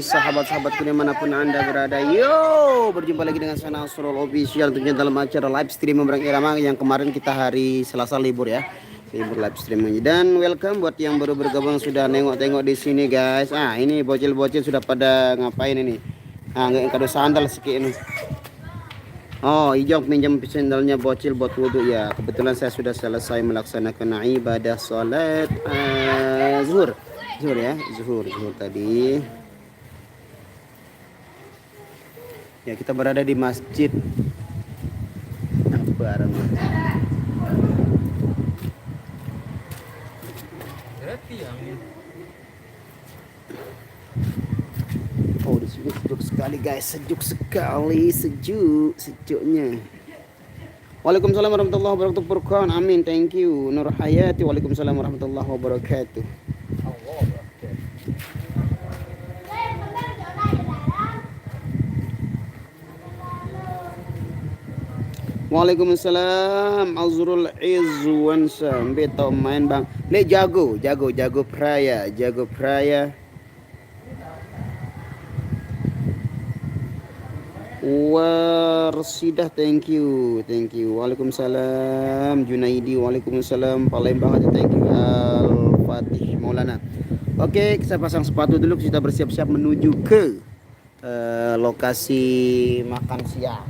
sahabat-sahabatku dimanapun anda berada. Yo, berjumpa lagi dengan saya Nasrul Official tentunya dalam acara live stream Memberang Irama yang kemarin kita hari Selasa libur ya, libur live stream. Dan welcome buat yang baru bergabung sudah nengok-tengok di sini guys. Ini bocil-bocil sudah pada ngapain ini? Nggak kado sandal sedikit ini. Oh, Ijong pinjam sandalnya bocil buat wudhu ya. Kebetulan saya sudah selesai melaksanakan ibadah sholat zuhur ya, zuhur tadi. Ya, kita berada di masjid bareng. Oh, di sini sejuk sekali guys, sejuk sekali, sejuknya. Waalaikumsalam warahmatullahi wabarakatuh. Furqan, amin, thank you. Nur Hayati, waalaikumsalam warahmatullahi wabarakatuh. Waalaikumsalam Azrul Izwansa. Beto main bang. Le jago praya. Warsidah, thank you. Waalaikumsalam Junaidi, waalaikumsalam Palembang, thank you. Al-Fatih Maulana. Oke, kita pasang sepatu dulu, kita bersiap-siap menuju ke lokasi makan siang.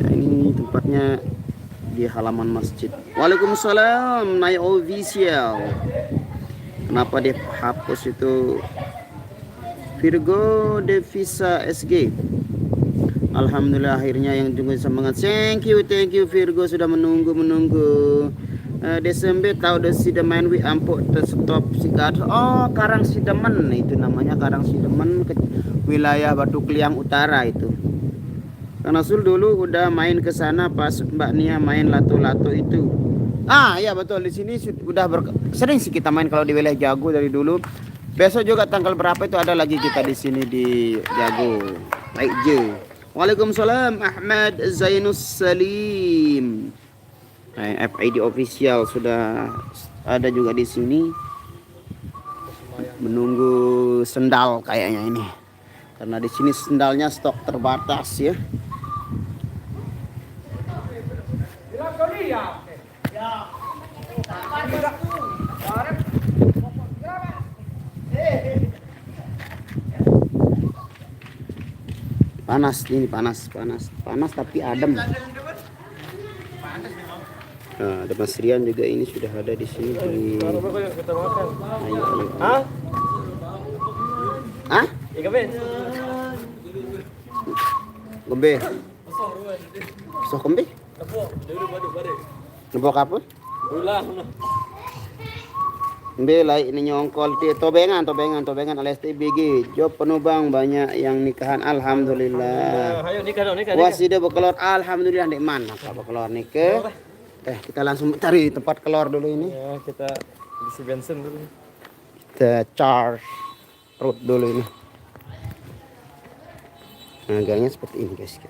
Ini tempatnya di halaman masjid. Waalaikumsalam Naya Official. Kenapa dia hapus itu? Virgo Devisa SG. Alhamdulillah akhirnya yang tunggu semangat. Thank you Virgo sudah menunggu. Desember tahu sudah main wi ampuk stop sikat. Oh, Karang Sidemen itu namanya, Karang Sidemen, wilayah Batu Kliang Utara itu. Kang Nasul dulu udah main ke sana pas Mbak Nia main lato-lato itu. Ya betul, di sini udah sering sih kita main kalau di wilayah Jago dari dulu. Besok juga tanggal berapa itu ada lagi kita di sini di Jago. Baik je. Waalaikumsalam Ahmad Zainus Salim. FID official sudah ada juga di sini. Menunggu sendal kayaknya ini. Karena di sini sendalnya stok terbatas ya. Panas tapi adem. Ada Mas Rian juga ini sudah ada di sini. Ayo. Gombe. Soh gombe? Nebok apa? Bela ini nyongkol tobengan alias TBG. Job penumpang banyak yang nikahan, alhamdulillah. Ayo nikah. Wasida bekelor, alhamdulillah. Dek mana apa bekelor nikah? Kita langsung cari tempat kelor dulu ini. Ya, kita isi bensin dulu. Kita charge perut dulu ini. Gangnya seperti ini guys.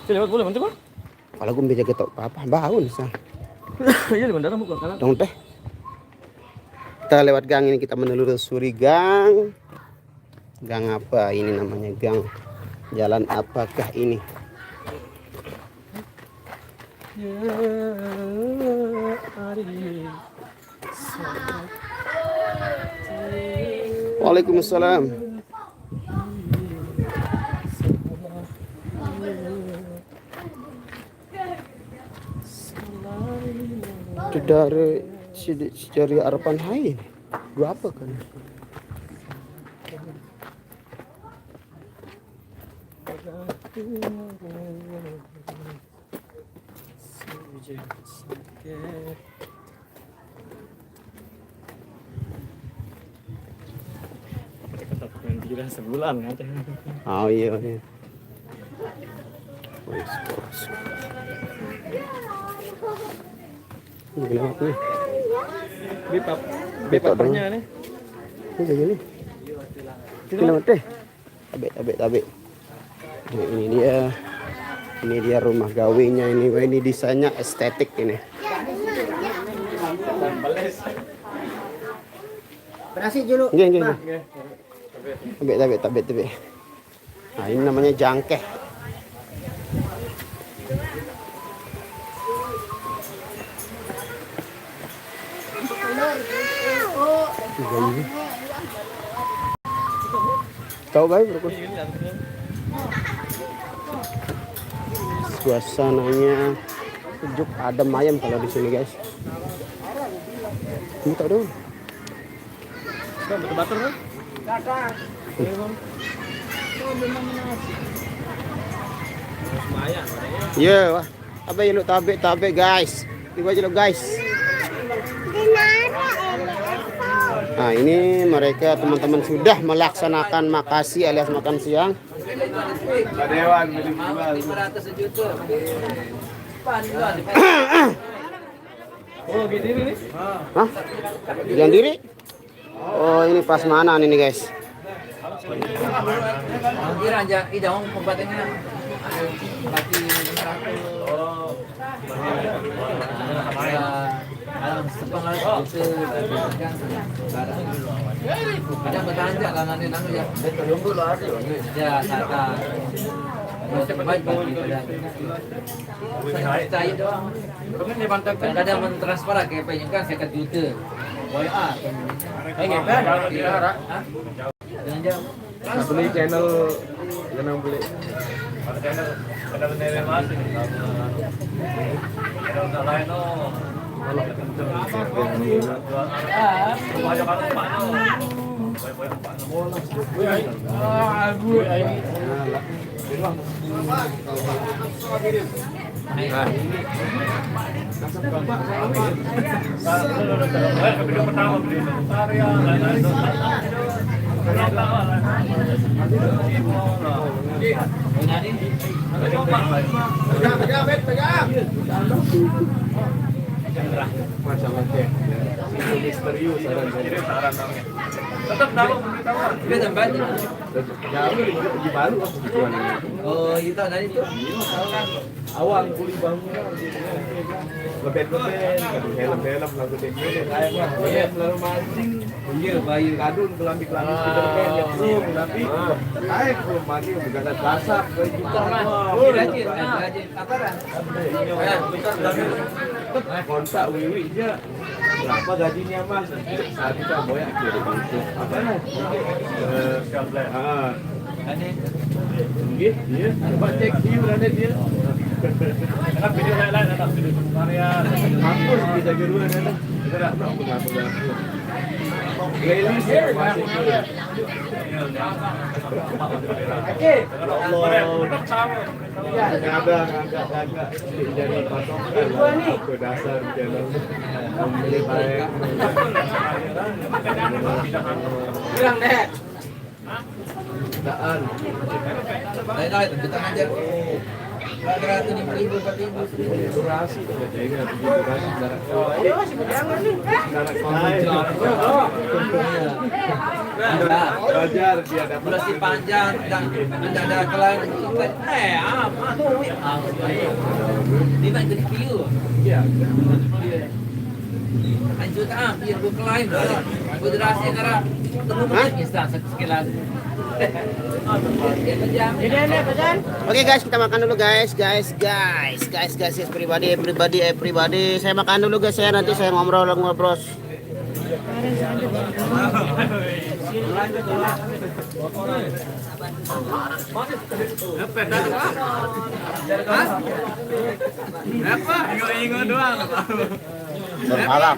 Lewat boleh mantap, Bang? Kalau gue bisa ketok apa bau nih, Sang. Iya di bandara bukan kanan. Dong teh. Kita lewat gang ini, kita menelusuri gang. Gang apa ini namanya, gang? Jalan apakah ini? Waalaikumsalam. Dari harapan hai. Dua apa kan? Sebulan kan? Oh iya. Bip papernya nih. Ini gini. Selamat deh. Tabe. Nah, ini dia rumah gawenya ini. Wah, ini desainnya estetik ini. Berasik dulu. Nggih. Tabe. Nah, ini namanya jangkeh. Tahu baik bro. Suasananya sejuk, adem ayam kalau di sini guys. Ini tak dong. Betul-betul kan? Ya, wah. Tabe yuk tabe guys. Tiba aja lo guys. Nah, ini mereka teman-teman sudah melaksanakan makasi alias makan siang. Oh, gitu ini. Hah? Jangan diri. Oh, ini pas mana ini guys? Kira aja idang pembuatannya. Ada bertanya karena ini nang ya. Tunggu lo ada. Ya, kata. Baik saya doang. Kadang mentransfer kayak penyekan 50 juta. WA. Kayak kan? Dengan jam. Beli channel yang beli. Channel nere mas ini. Channel lain no. Kalau misterius saran namanya. Tetap tahu beritahuan. Dia tempat. Di baru Oh, itu dari itu. awal kuli bangun lebet-lebet helm lagu dengkul kayak lalu mancing Iya, bayi. kadun kelambi-kelambi pinter ya bro tapi ayo belum mati bukan ada dasar kayak gitu Rajin. Apa dah? kontak wiwi aja berapa gajinya mas saat itu boya kira gitu apa nah iya coba cek view ada dia kan video lain ada video karya hapus bisa kedua ada tidak tahu mengapa playlist ya masih ada jadi patokan ke dasar channel lebih baik Bilang deh. daan Lain tentukan aja. Rata-rata 5.000, 4.000. durasi ingat durasi jarak belajar dia dapat Durasi panjang dan ada klien apa tuh? Lima jadi view. iya Lanjut biar gue klien. Gue durasi karena tunggu instan sekilas. Oke guys, kita makan dulu guys, everybody. Saya makan dulu guys ya, nanti saya ngobrol. ingat doang Berharap.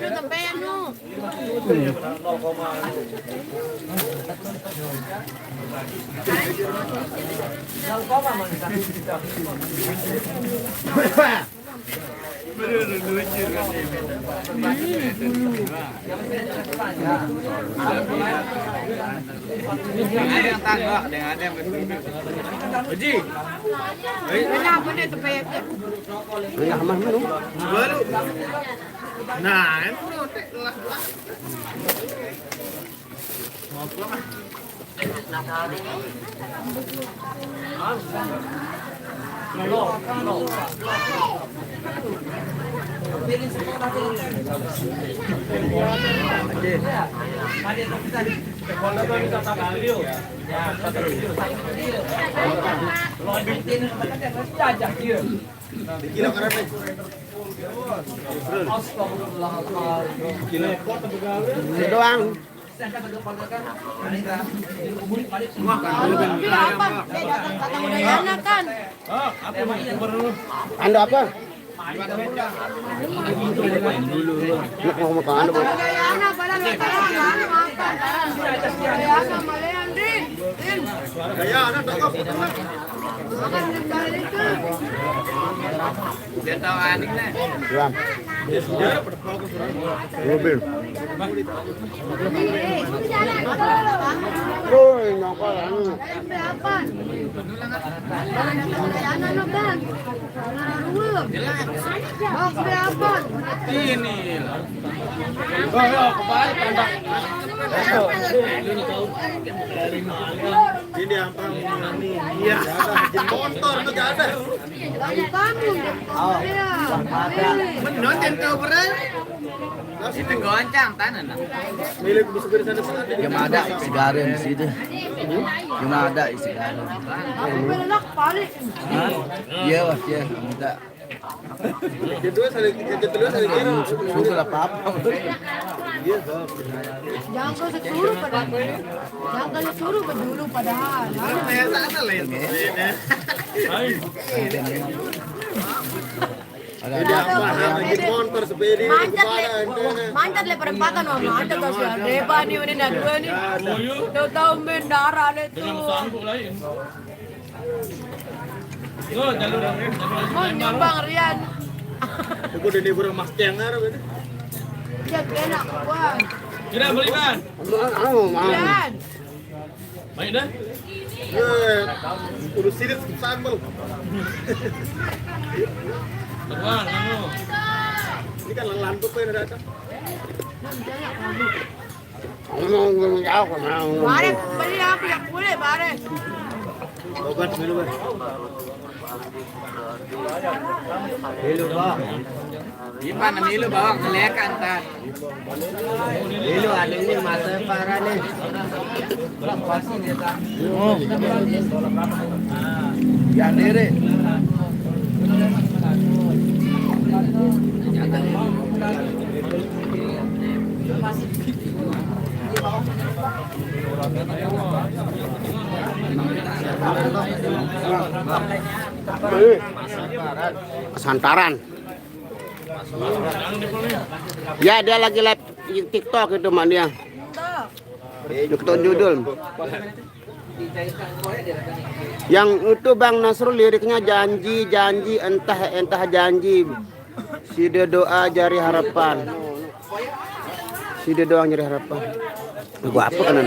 Ini doang. Udayana kan. Anda apa? Nak mau makan anda, Bos? Udayana pala nagkakaano makan. Udayana malayan din. Udayana takap. Makan nagkakalit ka. Dia tahu anik nih. Diam. Mobil. Uy, nakalan. Berapaan? Udayana no kan. Nararulog. Box berapaan? Ini. Ini apa ini? Iya, motor tuh gak ada. Kamu Menonton kau berai. Itu goncang tanah. Milik bisa di sana. Yang ada isi garam di situ. Yang ada isi garam. belak balik. Hah? Iya, Mas, ya. Minta. Kedua saling kira. Susul apa-apa. Jangan kau sesuruh padahal. Jangan kau sesuruh dulu padahal. Kayak sana lah ya. Jadi apa? Bikin motor sepeda Mancat le perempatan oh mancat kau sudah deba nih ini nak dua nih. Tahu mendarah itu. Mau nyumbang Rian. Aku udah di burung mas cengar gitu. Ya enak wah. Kira belikan. Rian. Baik dah. Urus sirit sambal. Terbang kamu. Ini kan lantuk ya ada. Bare beli aku yang boleh bare. Obat dulu, Bang. Hilo ba? Gimana nih lu bawa ngelekan kan? Hilo ada ini masa parah nih. Ya, diri. Santaran. Ya dia lagi live TikTok itu mak dia. TikTok judul. Yang itu Bang Nasrul liriknya janji entah janji. Sida doa jari harapan. Sida doang jari harapan. Gua apa kanan?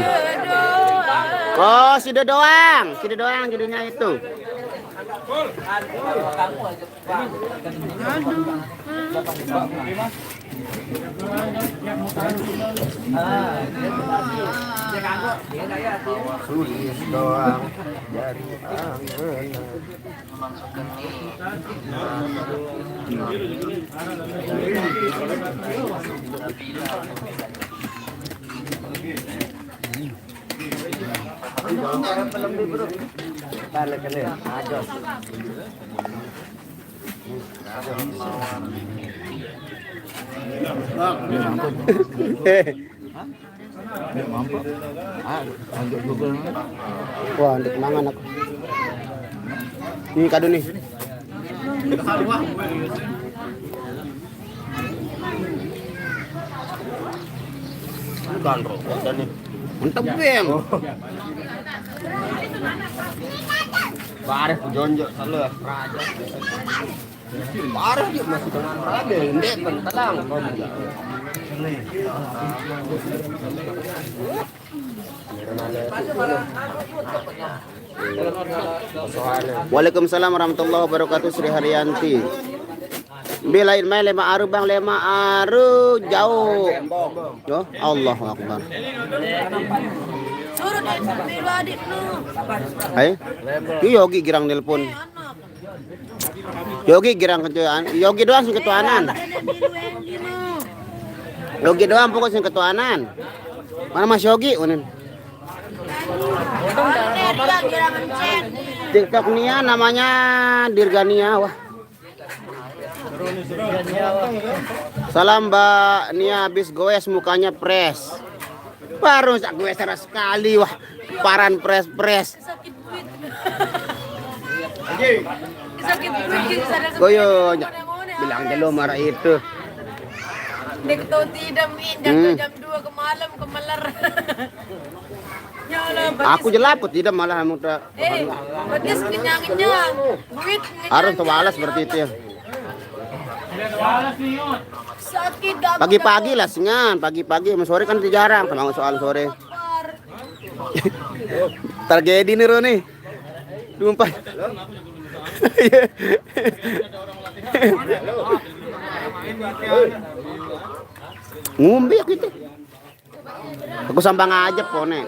Oh, sida doang judulnya itu. Tulis doang dari balik kali aja. Mampu. Anjuk Google. Wah, ndek mangan aku. Ini kado nih. Bukan rokok dan nih. Mantap, Bang. Bareh jonjok selalu raja. Bareh dia masih dengan raja, ndek kan tenang. Waalaikumsalam warahmatullahi wabarakatuh. Sri Haryanti. Belain main lema aru bang, lema aru jauh. Yo, Allahu Akbar. Suruh dia biru adik lu. Hai. Ki Yogi girang nelpon. Anak. Yogi girang ketuaan. Yogi doang sing ketuanan. Nenek biru Andy lu. Yogi doang pokok sing ketuanan. Mana Mas Yogi unin? Nenek dia girangan chat. TikTok Nia namanya Dirgania. Wah. Salam Mbak Nia habis goes mukanya pres. Baru sak gue seras sekali wah. Paran pres. Sakit duit. Sakit duit sadar. Goyo bilang jelo marah itu. Dia ketahu tidak min jam 2 ke malam ke meler. Ya Allah, Aku jelap kok tidak malah muda. batis kenyang-kenyang. Duit Harus kebalas seperti itu ya. sakit dah. Pagi-pagi lah sengan, pagi-pagi sama sore kan jarang sama soal sore. Tragedi nih Roni. Dumpai. Ngumbi gitu. Aku sambang aja pone.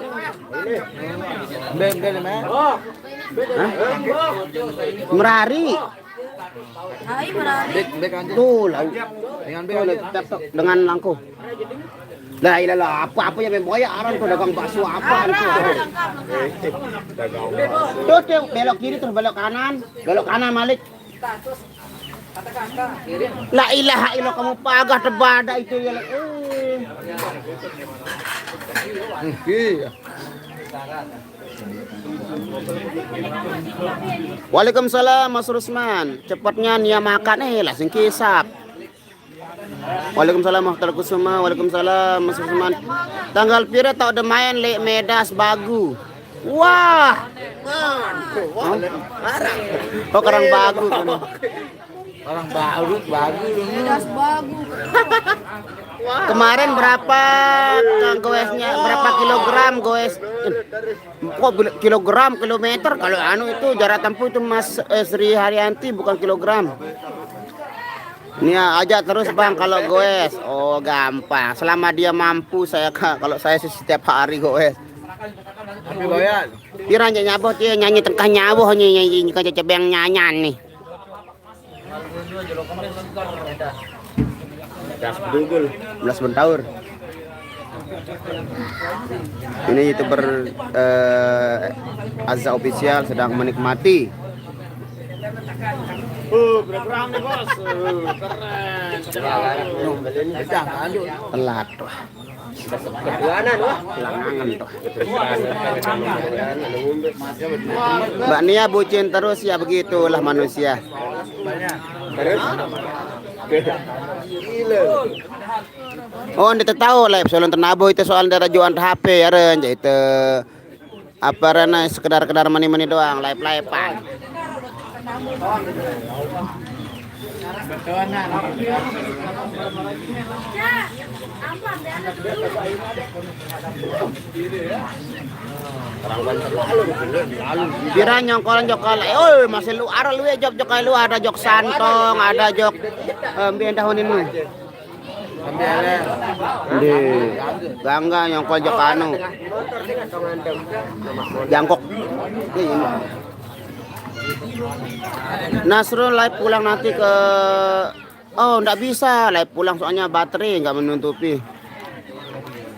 Merari. Hai merari. Tuh lah. Dengan langko. Lah ilah apa yang memboya aran tuh dagang bakso apaan tuh. Tuh belok kiri terus belok kanan Malik. La ilaha illallah kamu pagah tebada itu ya. Waalaikumsalam Mas Rusman. Cepatnya Nia makan langsung kisap. Waalaikumsalam warahmatullahi wabarakatuh. Waalaikumsalam Mas Rusman. Tanggal pira tak ada main lek medas bagu. Wah. Oh karang bagu kan. Orang bagus Das bagu. Kemarin berapa goesnya? Berapa kilogram goes? Kok kilometer? Kalau anu itu jarak tempuh itu Mas Sri Haryanti bukan kilogram. Ini aja terus Bang kalau goes. Oh gampang. Selama dia mampu saya kalau saya setiap hari goes. Tapi goyan. Pira nyaboh dia nyanyi tengkah nyaboh nyanyi kan cebeng nyanyan nih. Belas bentaur. Ini YouTuber Azza Official sedang menikmati. Berperang nih bos. Keren. Telat wah. Ketuanan wah. Langangan tuh. Mbak Nia bucin terus ya begitulah manusia. Oh, anda tahu lah soal tenabo itu soal dari jualan HP ya ren itu apa rena sekedar mani doang live-livean. Kira nyongkolan jokal, masih lu ara lu ya jok lu ada jok santong, ada jok mbien dahunin lu. Di gangga nyongkol jok anu. Jangkok. Nasrul live pulang nanti ke enggak bisa live pulang soalnya baterai enggak menutupi.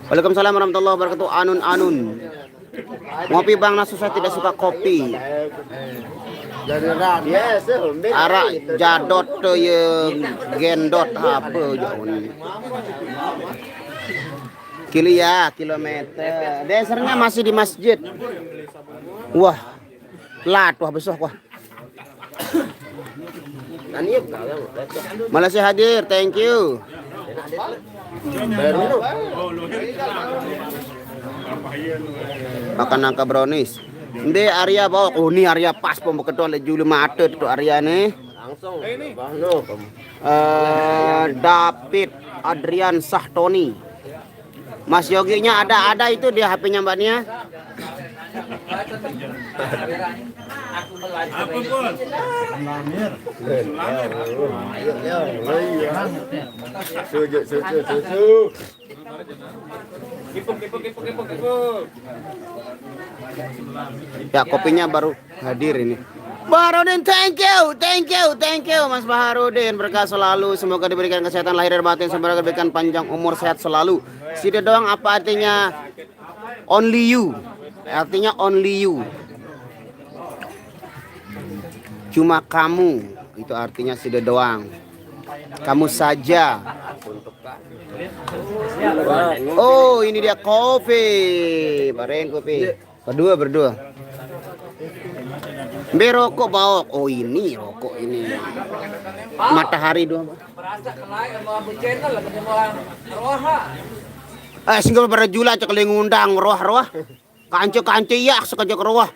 Waalaikumsalam warahmatullahi wabarakatuh. Anun. Ngopi Bang Nasu saya tidak suka kopi. Arak jadot yang gendot apa jauh nih. Kilometer. Dasarnya masih di masjid. Wah. Lat wah besok wah. Malaysia hadir, thank you. Makan nangka brownies. Ini Arya bawa. Oh ini Arya pas pembeketuan le juli mata tu Arya nih. Langsung. David Adrian Sahtoni. Mas Yoginya ada itu dia HP-nya Mbak Nia. aku belajar. Apa pun? Kipuk. Ya kopinya baru hadir ini. Baharudin, thank you Mas Baharudin, berkah selalu, semoga diberikan kesehatan lahir dan batin, semoga diberikan panjang umur, sehat selalu. Sida doang apa artinya? Only you, artinya only you. Cuma kamu, itu artinya sida doang. Kamu saja. Oh ini dia kopi, bareng kopi. Berdua. Berokok bawa. Oh ini rokok ini. Matahari doang. Merasa kelai sama Abu Channel lah ketemu orang roha. Singgol berjula cek ngundang roh. Kanco iya sekejak roh.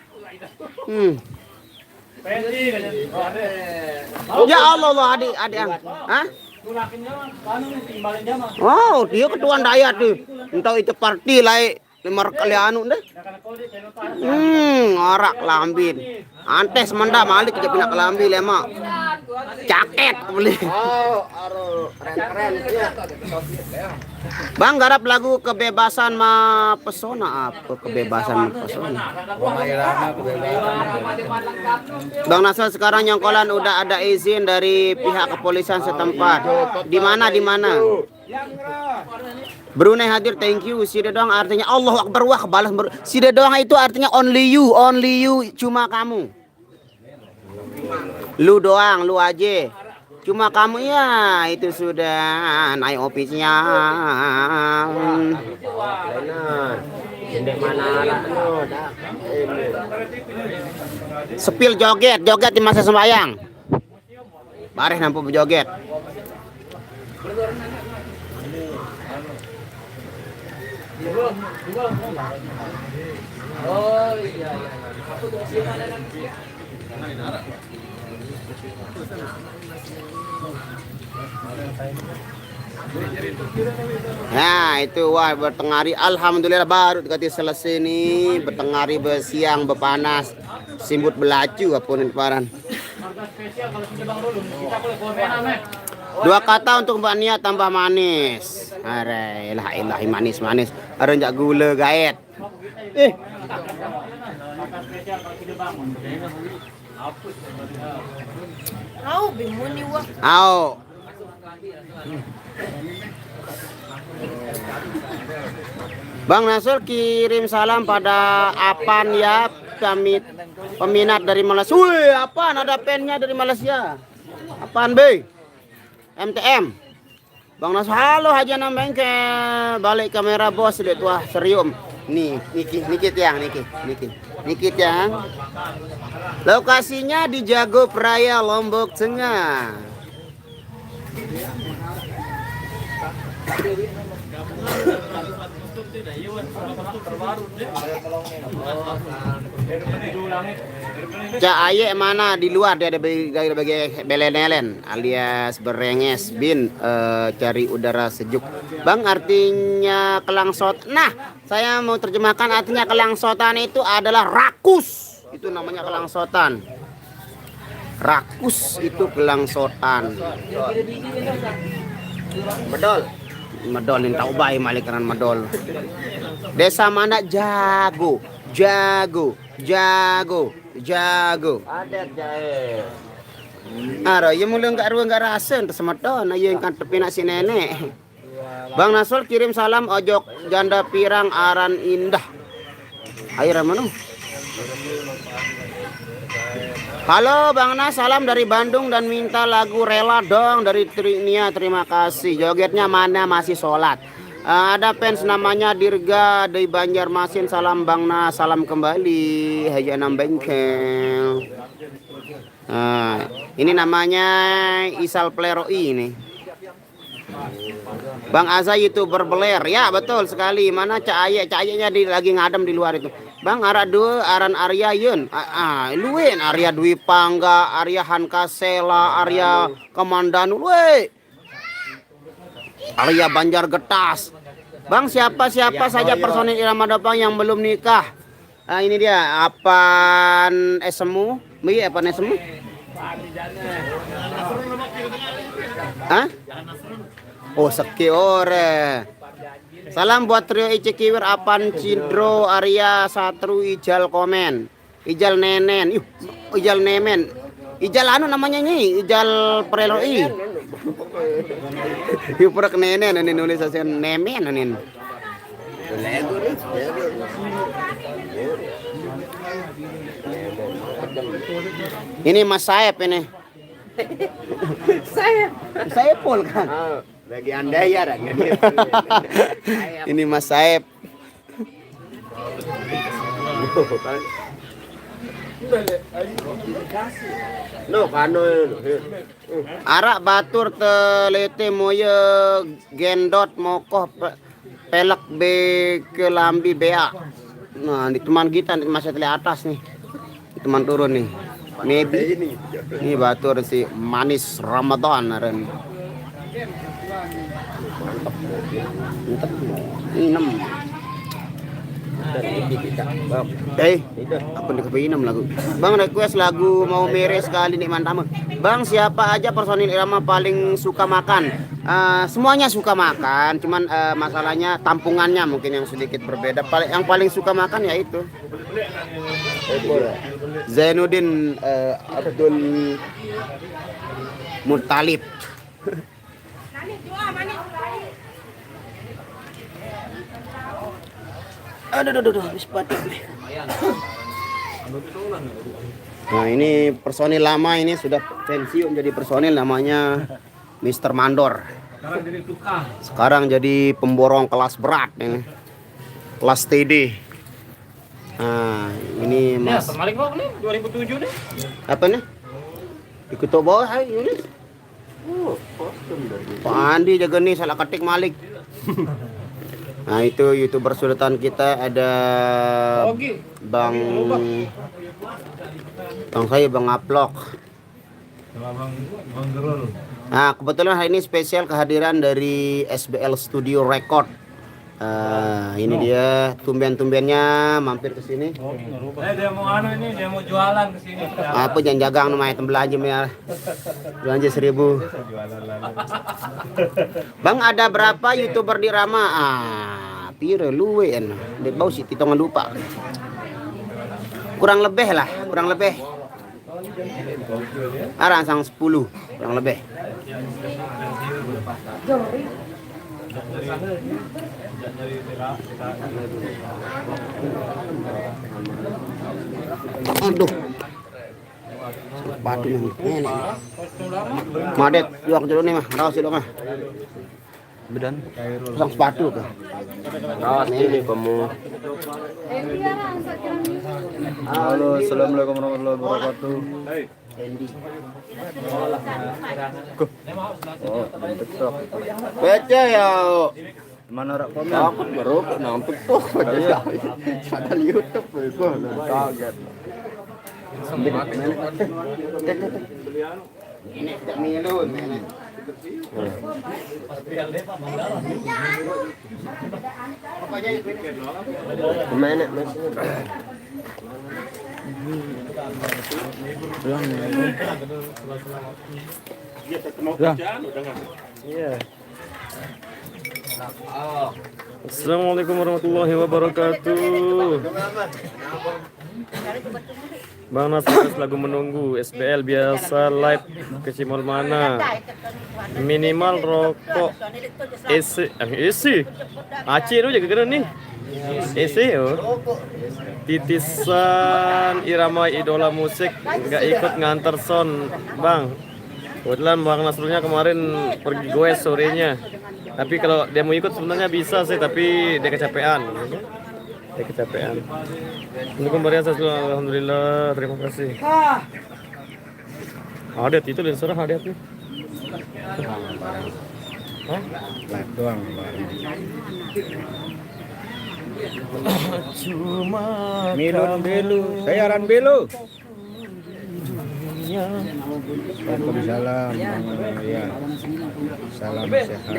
Ya Allah adik. Hah? Wow, dia ketuaan daya tuh. Entah itu party lah. 5 kali anu deh. Ngorak lambin. Antes menda malik ke pinak lambi lema. Jaket beli. Oh, keren. Bang garap lagu kebebasan pesona apa? Kebebasan pesona. Bang Nasr sekarang nyongkolan udah ada izin dari pihak kepolisian setempat. Di mana? Brunei hadir, thank you. Sida doang artinya Allahu Akbar, wah balas. Sida doang itu artinya only you, cuma kamu. Lu doang, lu aja. Cuma kamu ya, itu sudah naik ofisnya. Sepil joget di masa sembahyang. Bareh nampu berjoget. Oh iya. Nah itu wah bertengari, alhamdulillah baru dikati selesai nih, bertengari bersiang berpanas, simbut belacu apun paran. 2 kata untuk Mbak Nia tambah manis. Are ilahi manis. Are jak gula gaet. Bingung nih wah. Bang Nasr kirim salam pada Apan ya, kami peminat dari Malaysia. Wih, Apan ada pennya dari Malaysia. Apan B? MTM. Bang Nasr, halo Haji Nam Bengkel. Balik kamera bos deh tuah serium. Nih, Niki tiang. Lokasinya di Jago Praya, Lombok Tengah. Cak Aye mana di luar dia ada bagi belenelen alias berenges bin cari udara sejuk. Bang artinya kelangsot. Nah, saya mau terjemahkan artinya kelangsotan itu adalah rakus. Itu namanya kelangsotan. Rakus itu kelangsotan. Medol ini tahu baik malikaran medol. Desa mana jago. Adat jae. Ara ya mulai enggak rasa ente semedon ayo kan tepi nak si nenek. Bang Nasr kirim salam ojok janda pirang aran indah. Air mana? Halo Bang Nas, salam dari Bandung dan minta lagu Rela dong dari Trinia, terima kasih. Jogetnya mana masih sholat. Ada fans namanya Dirga dari Banjarmasin, salam Bang Nas, salam kembali. Haji Nam Bengkel. Ini namanya Isal Pleroi ini. Bang Azza YouTuber beler, ya betul sekali. Mana Cahaya-nya lagi ngadem di luar itu. Bang aran Arya Yun. Luin Arya Dwi Pangga, Arya Hankasela, Arya Kamandanu, we. Arya Banjar Getas. Bang siapa saja personil Irama Dapang yang belum nikah? Ini dia Apan Esemu, Iya apa nih semua? Hah? Oh sekiore. Salam buat trio Ice Kiwir, Apan, Cidro, Arya, Satru, Ijal komen. Ijal Nenen. Ijal Nemen. Ijal anu namanya nih, Ijal Preloi. Yuk pura Nenen ini nulis aja Nemen ini. Ini Mas Saep ini. Saya Pol kan. Bagi Anda ya, Ini Mas Saep. No, kano Arak batur telete moye gendot mokoh pelak be kelambi bea. Nah, di teman kita masih tele atas nih. Teman turun nih. Maybe ini batur si manis Ramadan aren. Inem. Apa nih kepinam lagu? Bang request lagu mau mere sekali nih mantap. Bang siapa aja personil irama paling suka makan? Semuanya suka makan, cuman masalahnya tampungannya mungkin yang sedikit berbeda. Yang paling suka makan ya itu. Zainuddin Abdul Muttalib. Aduh, habis batuk. Nah ini personil lama ini sudah pensiun jadi personil namanya Mr. Mandor. Sekarang jadi pemborong kelas berat ini. Kelas TD. Nah ini Mas. Ya, terbalik kok nih 2007 nih. Apa nih? Ikut bawah hai ini. Pak Andi jaga nih salah ketik Malik. Nah itu YouTuber surutan kita ada Bang saya Bang Aplok. Nah kebetulan hari ini spesial kehadiran dari SBL Studio Record. Ini dia tumben-tumbennya mampir ke sini. Dia mau anu ini, dia mau jualan ke sini. Apa jangan jagang namanya belanja ya. Belanja 1.000. Bang ada berapa YouTuber di Rama? Pire luwe en. Dek bau sih titongan lupa. Kurang lebih. Sang 10 kurang lebih. Aduh. Sepatu yang ini. Madet, jual dulu nih mah. Rawas dulu mah. Bedan. Pasang sepatu tuh. Rawas ini kamu. Halo, assalamualaikum warahmatullahi wabarakatuh. Andy. Baca ya. Mana rak komen? Aku baru nampik tuh. Ada YouTube itu kaget. Ini tak milu. Mana mas? Assalamualaikum warahmatullahi wabarakatuh. Bang Nasir lagu menunggu SBL biasa live ke Cimol mana minimal rokok isi Aceh itu jaga keren nih isi titisan irama idola musik nggak ikut nganter son bang. Kebetulan Bang Nasrulnya kemarin pergi goes sorenya. Tapi kalau dia mau ikut sebenarnya bisa sih, tapi dia kecapean. Assalamualaikum alhamdulillah, terima kasih. Adet itu dan serah adet nih. Live doang bareng. Cuma Milun Belu, saya Ran Belu. Waalaikumsalam. Ya. Salam sehat.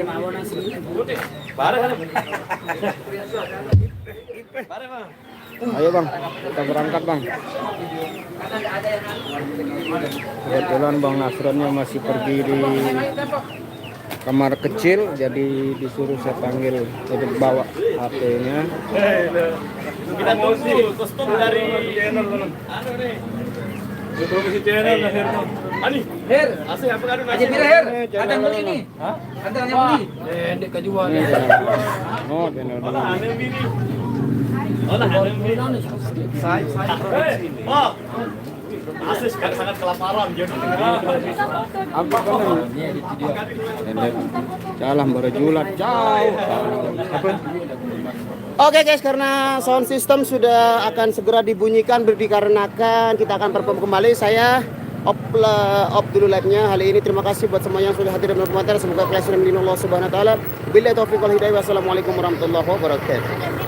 Ayo bang, kita berangkat bang. Kebetulan Bang Nasronnya masih pergi di kamar kecil, jadi disuruh saya panggil untuk bawa HP-nya. Kita tunggu kostum dari anu nih. Itu mesti channel lah Herno. Ani, Her, asli apa kan aja pira Her? Ada yang beli nih. Ada yang beli. Dek kajuan. Oh, channel dulu. ada yang bini. Oh, ada yang bini. Oh, asli sangat kelaparan. Jadi Apa kan? Jalan berjulat jauh. Apa? Oke guys, karena sound system sudah akan segera dibunyikan dikarenakan kita akan perform kembali. Saya off dulu live-nya hari ini. Terima kasih buat semua yang sudah hadir dan berkomentar. Semoga kalian sudah melindungi Allah Subhanahu wa taala. Billahi taufiq wal hidayah. Wassalamualaikum warahmatullahi wabarakatuh.